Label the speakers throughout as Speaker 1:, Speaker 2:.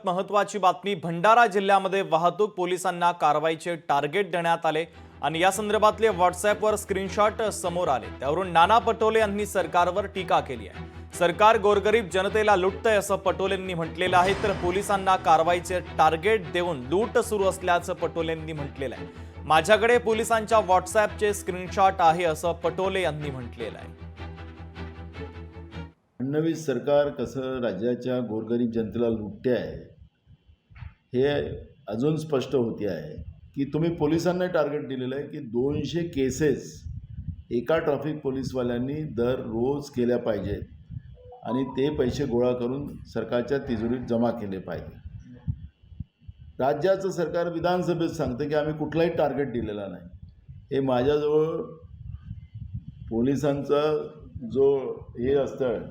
Speaker 1: सर्वात महत्त्वाची बातमी, भंडारा जिल्ह्यामध्ये वाहतूक पोलिसांना कारवाईचे टार्गेट देण्यात आले आणि या संदर्भातले व्हॉट्सअॅपवर स्क्रीनशॉट समोर आले। त्यावरून नाना पटोले यांनी सरकारवर टीका केली आहे। सरकार गोरगरीब जनतेला लुटतंय असं पटोलेंनी म्हटलेलं आहे, तर पोलिसांना कारवाईचे टार्गेट देऊन लूट सुरू असल्याचं पटोलेंनी म्हटलेलं आहे। माझ्याकडे पोलिसांच्या व्हॉट्सअॅपचे स्क्रीनशॉट आहे असं पटोले यांनी म्हटलेलं आहे।
Speaker 2: फडणवीस सरकार कसं राज्याच्या गोरगरीब जनतेला लुटते आहे हे अजून स्पष्ट होते आहे की तुम्ही पोलिसांना टार्गेट दिलेलं आहे की 200 केसेस एका ट्रॅफिक पोलीसवाल्यांनी दररोज केल्या पाहिजेत आणि ते पैसे गोळा करून सरकारच्या तिजोरीत जमा केले पाहिजे। राज्याचं सरकार विधानसभेत सांगतं की आम्ही कुठलाही टार्गेट दिलेला नाही। हे माझ्याजवळ पोलिसांचा जो हे असतं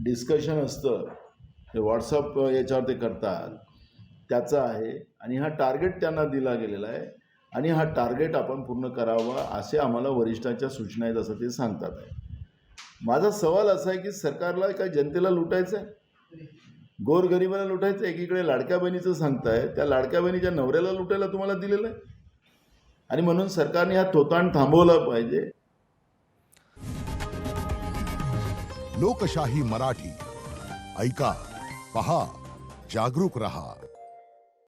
Speaker 2: डिस्कशन असतं ते व्हॉट्सअप याच्यावर ते करतात त्याचं आहे आणि हा टार्गेट त्यांना दिला गेलेला आहे आणि हा टार्गेट आपण पूर्ण करावा असे आम्हाला वरिष्ठांच्या सूचना आहेत असं ते सांगतात आहे। माझा सवाल असा आहे की सरकारला काय जनतेला लुटायचं आहे, गोरगरिबाला लुटायचं? एकीकडे लाडक्या बहिणीचं सांगताय, त्या लाडक्या बहिणीच्या नवऱ्याला लुटायला तुम्हाला दिलेलं आहे आणि म्हणून सरकारने हा थोतांड थांबवला पाहिजे।
Speaker 3: लोकशाही मराठी ऐका, पहा, जागरूक रहा।